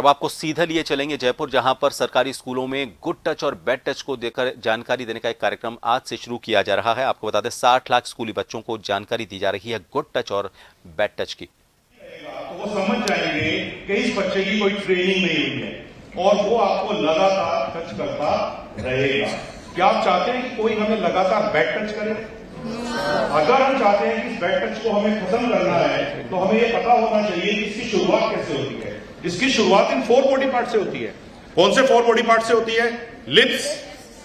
अब आपको सीधा लिए चलेंगे जयपुर, जहां पर सरकारी स्कूलों में गुड टच और बैड टच को देकर जानकारी देने का एक कार्यक्रम आज से शुरू किया जा रहा है। आपको बता दें 60 लाख स्कूली बच्चों को जानकारी दी जा रही है गुड टच और बैड टच की। तो वो समझ जाएंगे कि इस बच्चे की कोई ट्रेनिंग नहीं हुई है और वो आपको लगातार टच करता रहेगा। क्या आप चाहते हैं कि कोई हमें लगातार बैड टच करे? अगर हम चाहते हैं कि इस बैड टच को हमें खत्म करना है तो हमें यह पता होना चाहिए कि इसकी शुरुआत कैसे होती है। इसकी शुरुआत इन 4 बॉडी पार्ट से होती है। कौन से 4 बॉडी पार्ट से होती है? Lips,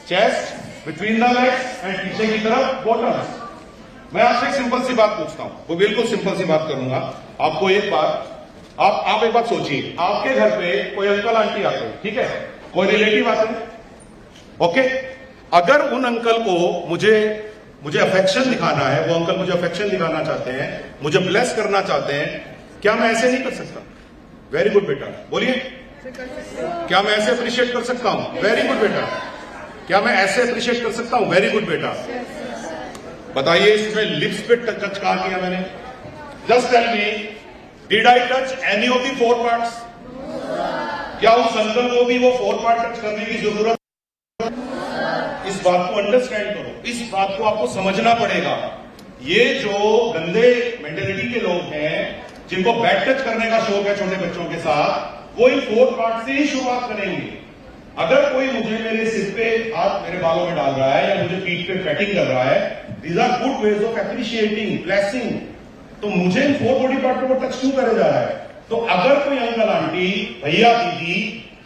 chest, between the legs and पीछे की तरफ बॉटम। मैं आपसे एक सिंपल सी बात पूछता हूं, वो बिल्कुल सिंपल सी बात करूंगा आपको। एक बात आप एक बात सोचिए, आपके घर पे कोई अंकल आंटी आते हैं, ठीक है, कोई रिलेटिव आते हैं, ओके। अगर उन अंकल को मुझे अफेक्शन दिखाना है, वो अंकल मुझे अफेक्शन दिखाना चाहते हैं, मुझे ब्लेस करना चाहते हैं, क्या मैं ऐसे नहीं कर सकता? वेरी गुड बेटा, बोलिए। क्या मैं ऐसे अप्रिशिएट कर सकता हूं? वेरी गुड बेटा। क्या मैं ऐसे अप्रिशिएट कर सकता हूं? वेरी गुड बेटा। बताइए इसमें लिप्स पे टच कहां किया मैंने? Just tell me, did I touch any of the 4 parts? क्या उस अंकल को भी वो 4 पार्ट टच करने की जरूरत? इस बात को अंडरस्टैंड करो, इस बात को आपको समझना पड़ेगा। ये जो गंदे मेंटेलिटी के लोग हैं जिनको बैड टच करने का शौक है छोटे बच्चों के साथ, वो इन 4 पार्ट से ही शुरुआत करेंगे। अगर कोई मुझे मेरे सिर पे हाथ मेरे बालों में डाल रहा है या मुझे पीठ पे पैटिंग कर रहा है, these are good ways of appreciating, blessing, तो मुझे इन 4 बॉडी पार्ट पे वो टच क्यों करे जा रहा है? तो अगर कोई अंकल आंटी भैया दीदी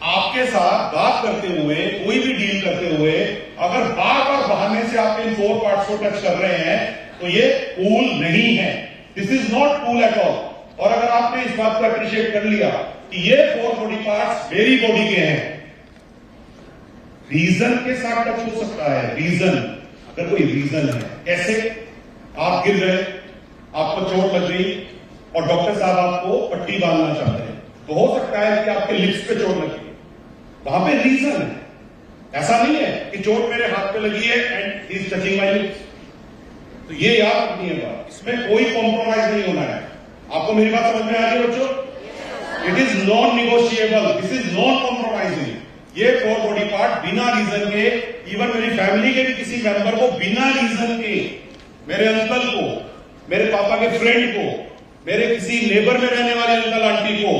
आपके साथ बात करते हुए, कोई भी डील करते हुए अगर बार बार बहाने से आपके इन 4 पार्ट्स को टच कर रहे हैं तो ये कूल नहीं है। This is not cool at all. और अगर आपने इस बात को अप्रिशिएट कर लिया कि ये 4 बॉडी पार्ट्स मेरी बॉडी के हैं, रीजन के साथ टच हो सकता है। रीजन, अगर कोई रीजन है, कैसे? आप गिर गए, आपको चोट लग गई और डॉक्टर साहब आपको पट्टी बांधना चाहते हैं, तो हो सकता है कि आपके लिप्स पे चोट लगी, वहां पे रीजन है। ऐसा नहीं है कि चोट मेरे हाथ पे लगी है and is touching my lips. तो ये याद रखिएगा, इसमें कोई कॉम्प्रोमाइज नहीं होना है। आपको मेरी बात समझ में आ रही है बच्चों? It is non negotiable, this is non compromising. ये 4 बॉडी पार्ट बिना रीजन के, इवन मेरी फैमिली के भी किसी मेंबर को बिना रीजन के, मेरे अंकल को, मेरे पापा के फ्रेंड को, मेरे किसी नेबर में रहने वाले अंकल आंटी को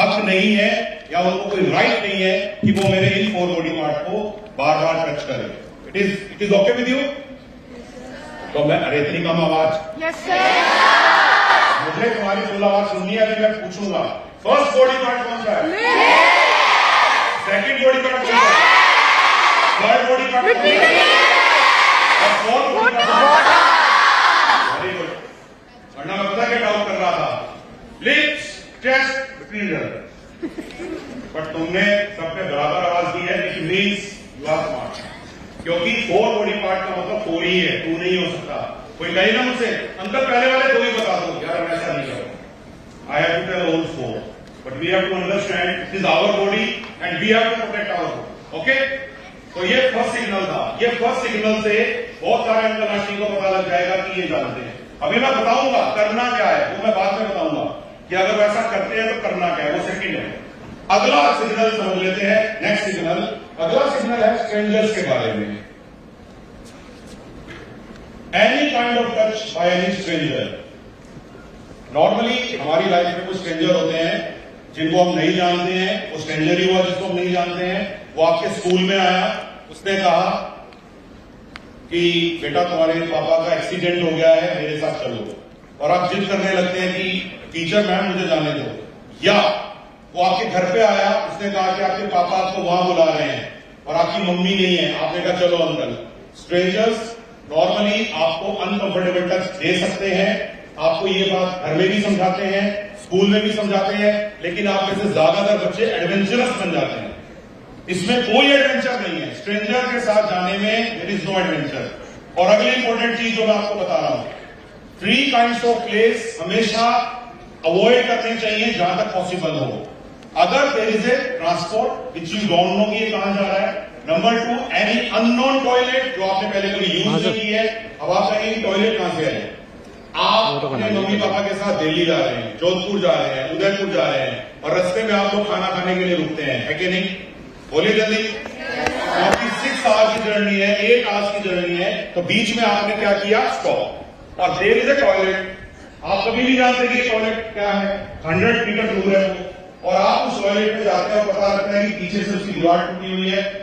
हक नहीं है या उनको कोई राइट नहीं है कि वो मेरे इन 4 बॉडी पार्ट को बार बार टच करे। It is okay with you? तो मैं, अरे इतनी कम आवाज, यस सर, मुझे तुम्हारी फुल आवाज सुननी है। मैं पूछूंगा, फर्स्ट बॉडी पार्ट कौन सा है? सेकंड बॉडी पार्ट कौन सा है? थर्ड बॉडी पार्ट कौन सा है? और fourth body part? Very good. वरना मैं पता क्या डाउट कर रहा था, lips, chest, between the legs. But तुमने सबने बराबर आवाज दी है, it means you are smart. क्योंकि 4 बॉडी पार्ट का मतलब 4 ही है, 2 नहीं हो सकता। कोई कहे ना मुझसे, अंकल पहले वाले 2 ही बता दो, यार मैं ऐसा नहीं करूंगा। I have to tell all 4, but we have to understand it is our body and we have to protect our body, okay. तो ये फर्स्ट सिग्नल था। ये फर्स्ट सिग्नल से बहुत सारे अंकल आंटी को पता लग जाएगा कि ये जानते हैं। अभी मैं बताऊंगा करना क्या है, वो मैं बाद में बताऊंगा कि अगर वैसा करते हैं तो करना क्या है, वो सेकंड है। अगला सिग्नल समझ लेते हैं, नेक्स्ट सिग्नल। अगला सिग्नल है स्ट्रेंजर्स के बारे में। Any kind of touch by any stranger. Normally हमारी लाइफ में कुछ स्ट्रेंजर होते हैं जिनको हम नहीं जानते हैं। वो स्ट्रेंजर ही हुआ जिसको हम नहीं जानते हैं। वो आपके स्कूल में आया, उसने कहा कि बेटा तुम्हारे पापा का एक्सीडेंट हो गया है, मेरे साथ चलो, और आप जिद करने लगते हैं कि टीचर मैम मुझे जाने दो। या वो आपके घर पे आया, उसने कहा कि आपके पापा आपको वहां बुला रहे हैं और आपकी मम्मी नहीं है, आपने कहा चलो अंकल। स्ट्रेंजर्स नॉर्मली आपको अनकंफर्टेबल टच दे सकते हैं। आपको ये बात घर में भी समझाते हैं, स्कूल में भी समझाते हैं, लेकिन आप में से ज्यादातर बच्चे एडवेंचरस बन जाते हैं। इसमें कोई एडवेंचर नहीं है, स्ट्रेंजर के साथ जाने में देयर इज नो एडवेंचर। और अगली इंपॉर्टेंट चीज जो मैं आपको बता रहा हूं, 3 काइंड्स ऑफ प्लेस हमेशा अवॉइड करने चाहिए जहां तक पॉसिबल हो। अगर there is a transport which you don't know कि ये कहां जा रहा है। नंबर 2, एनी अननोन टॉयलेट जो आपने पहले कभी यूज नहीं की है। अब आप कहेंगे टॉयलेट कहां से आए, आप अपने मम्मी पापा के साथ दिल्ली जा रहे हैं, जोधपुर जा रहे हैं, उदयपुर जा रहे हैं और रास्ते में आप लोग खाना खाने के लिए रुकते हैं, है कि नहीं? बोलिए जल्दी। क्योंकि 6 आवर्स की जर्नी है, 8 आवर्स की जर्नी है, तो बीच में आपने क्या किया? स्टॉप। और देयर इज अ टॉयलेट। आप कभी नहीं जानते कि टॉयलेट क्या है, 100 मीटर दूर है वो, और आप उस टॉयलेट में जाते हैं और पता लगता है कि पीछे से उसकी दीवार टूटी हुई है।